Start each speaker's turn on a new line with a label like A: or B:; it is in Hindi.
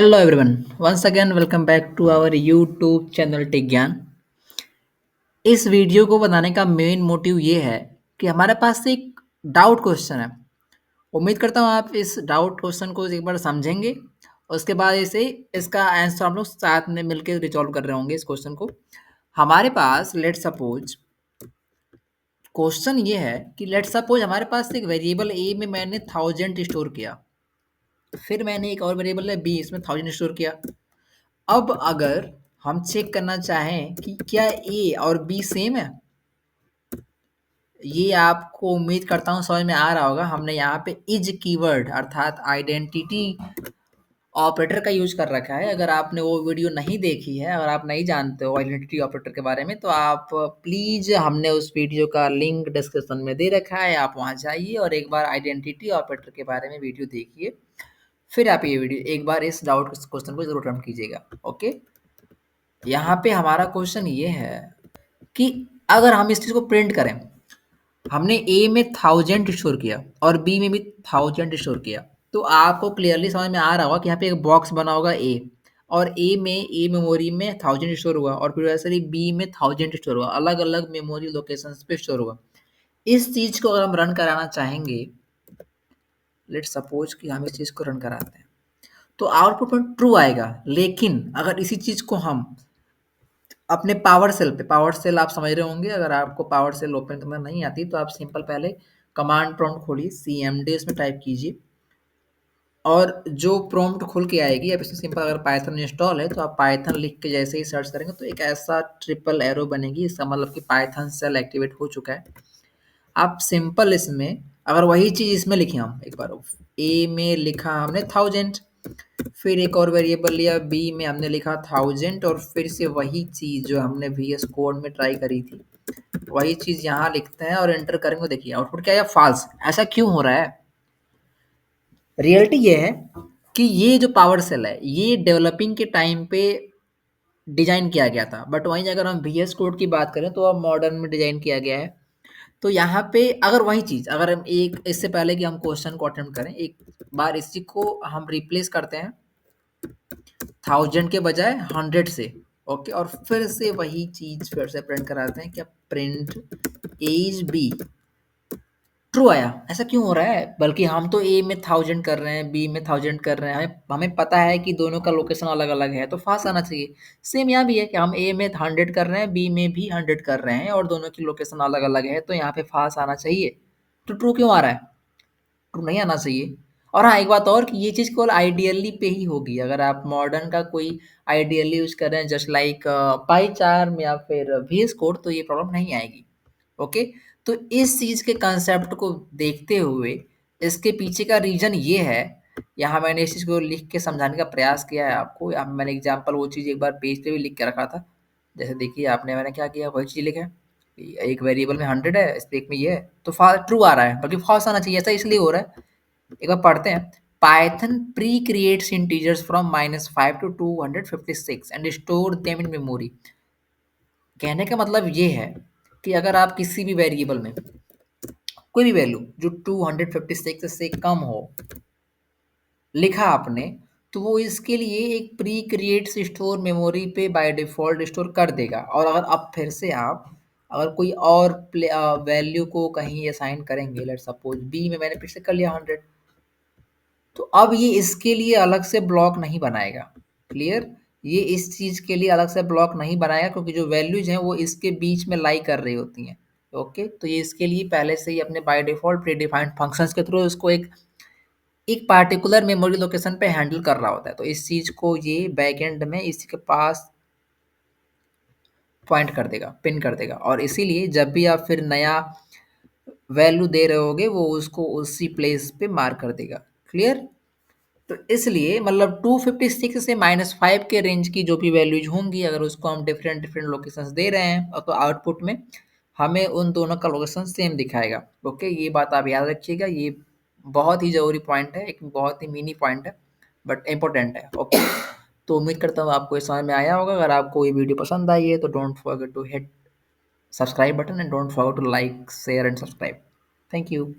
A: Hello everyone. Once again welcome back to our YouTube channel Tech Gyan. इस वीडियो को बनाने का मेन मोटिव ये है कि हमारे पास एक डाउट क्वेश्चन है। उम्मीद करता हूँ आप इस डाउट क्वेश्चन को एक बार समझेंगे। उसके बाद इसे इसका आंसर हम लोग साथ में मिलकर रिजॉल्व कर रहे होंगे इस क्वेश्चन को। हमारे पास लेट सपोज क्वेश्चन ये है कि लेट सपोज हमारे पास एक वेरिएबल ए में मैंने 1000 स्टोर किया, फिर मैंने एक और वेरिएबल है बी, इसमें 1000 स्टोर किया। अब अगर हम चेक करना चाहें कि क्या ए और बी सेम है, ये आपको उम्मीद करता हूँ समझ में आ रहा होगा। हमने यहाँ पे इज कीवर्ड अर्थात आइडेंटिटी ऑपरेटर का यूज कर रखा है। अगर आपने वो वीडियो नहीं देखी है, अगर आप नहीं जानते हो आइडेंटिटी ऑपरेटर के बारे में, तो आप प्लीज, हमने उस वीडियो का लिंक डिस्क्रिप्शन में दे रखा है, आप वहाँ जाइए और एक बार आइडेंटिटी ऑपरेटर के बारे में वीडियो देखिए। फिर आप ये वीडियो एक बार इस डाउट क्वेश्चन को जरूर अटेम्प्ट कीजिएगा। ओके, यहाँ पे हमारा क्वेश्चन ये है कि अगर हम इस चीज को प्रिंट करें, हमने ए में 1000 स्टोर किया और बी में भी 1000 स्टोर किया, तो आपको क्लियरली समझ में आ रहा होगा कि यहाँ पे एक बॉक्स बना होगा ए, और ए मेमोरी में 1000 स्टोर हुआ और फिर वैसे ही बी में 1000 स्टोर हुआ, अलग अलग मेमोरी लोकेशन पे स्टोर हुआ। इस चीज को अगर हम रन कराना चाहेंगे, लेट सपोज कि हम इस चीज को रन कराते हैं, तो आउटपुट में ट्रू आएगा। लेकिन अगर इसी चीज को हम अपने पावर सेल पे, पावर सेल आप समझ रहे होंगे, अगर आपको पावर सेल ओपन करना नहीं आती तो आप सिंपल पहले कमांड प्रॉम्प्ट खोलिए, cmd उसमें टाइप कीजिए और जो प्रॉम्प्ट खुल के आएगी, अब इसमें सिंपल अगर पाइथन इंस्टॉल है तो आप पाइथन लिख के जैसे ही सर्च करेंगे तो एक ऐसा ट्रिपल एरो बनेगी, इसका मतलब कि पाइथन सेल एक्टिवेट हो चुका है। आप सिंपल इसमें अगर वही चीज इसमें लिखे, हम एक बार ए में लिखा हमने 1000, फिर एक और वेरिएबल लिया बी में हमने लिखा 1000 और फिर से वही चीज जो हमने VS कोड में ट्राई करी थी वही चीज यहाँ लिखते हैं और एंटर करेंगे। देखिए आउटपुट क्या है, फॉल्स। ऐसा क्यों हो रहा है? रियलिटी ये है कि ये जो पावर सेल है ये डेवलपिंग के टाइम पे डिजाइन किया गया था, बट वहीं अगर हम VS कोड की बात करें तो अब मॉडर्न में डिजाइन किया गया है। तो यहाँ पे अगर वही चीज, अगर हम एक, इससे पहले कि हम क्वेश्चन को अटेम्प्ट करें, एक बार इसी को हम रिप्लेस करते हैं 1000 के बजाय 100 से। ओके, और फिर से वही चीज फिर से प्रिंट कराते हैं, क्या प्रिंट एज बी ट्रू आया। ऐसा क्यों हो रहा है? बल्कि हम तो ए में 1000 कर रहे हैं, बी में 1000 कर रहे हैं, हमें हमें पता है कि दोनों का लोकेशन अलग अलग है, तो फास्ट आना चाहिए। सेम यहाँ भी है कि हम ए में 100 कर रहे हैं, बी में भी 100 कर रहे हैं और दोनों की लोकेशन अलग अलग है, तो यहाँ पे फास्ट आना चाहिए। तो ट्रू क्यों आ रहा है? ट्रू नहीं आना चाहिए। और हाँ, एक बात और कि ये चीज़ केवल आइडियली पे ही होगी। अगर आप मॉडर्न का कोई आइडियली यूज कर रहे हैं जस्ट लाइक पाईचार्म या फिर VS कोड, तो ये प्रॉब्लम नहीं आएगी। ओके, तो इस चीज़ के कंसेप्ट को देखते हुए इसके पीछे का रीजन ये है। यहाँ मैंने इस चीज़ को लिख के समझाने का प्रयास किया है आपको। यहाँ मैंने एग्जाम्पल वो चीज़ एक बार पेज पे भी लिख के रखा था। जैसे देखिए, आपने मैंने क्या किया, वही चीज़ लिखा है, एक वेरिएबल में 100 है, स्पेक में ये है, तो ट्रू आ रहा है, बल्कि फॉल्स आना चाहिए। ऐसा इसलिए हो रहा है, एक बार पढ़ते हैं। Python pre creates integers from -5 to 256 and store them in memory. कहने का मतलब ये है कि अगर आप किसी भी वेरिएबल में कोई भी वैल्यू जो 256 से कम हो लिखा आपने, तो वो इसके लिए एक प्री क्रिएट स्टोर मेमोरी पे बाय डिफॉल्ट स्टोर कर देगा। और अगर अब फिर से आप अगर कोई और वैल्यू को कहीं असाइन करेंगे, लेट सपोज बी में मैंने फिर से कर लिया 100, तो अब ये इसके लिए अलग से ब्लॉक नहीं बनाएगा। क्लियर? ये इस चीज़ के लिए अलग से ब्लॉक नहीं बनाएगा क्योंकि जो वैल्यूज हैं वो इसके बीच में लाई कर रही होती हैं। ओके, तो ये इसके लिए पहले से ही अपने by default pre defined functions के थ्रू इसको एक एक पार्टिकुलर मेमोरी लोकेशन पे हैंडल कर रहा होता है। तो इस चीज़ को ये बैकएंड में इसी के पास पॉइंट कर देगा, पिन कर देगा, और इसीलिए जब भी आप फिर नया वैल्यू दे रहे होगे वो उसको उसी प्लेस पे मार्क कर देगा। क्लियर? तो इसलिए मतलब 256 से -5 के रेंज की जो भी वैल्यूज होंगी, अगर उसको हम डिफरेंट डिफरेंट लोकेशंस दे रहे हैं, और तो आउटपुट में हमें उन दोनों का लोकेशन सेम दिखाएगा। ओके, ये बात आप याद रखिएगा। ये बहुत ही ज़रूरी पॉइंट है, एक बहुत ही मिनी पॉइंट है, बट इम्पोर्टेंट है। ओके, तो उम्मीद करता हूँ आपको ये समझ में आया होगा। अगर आपको ये वीडियो पसंद आई है तो don't forget to hit subscribe button and don't forget to like, share and subscribe. Thank you.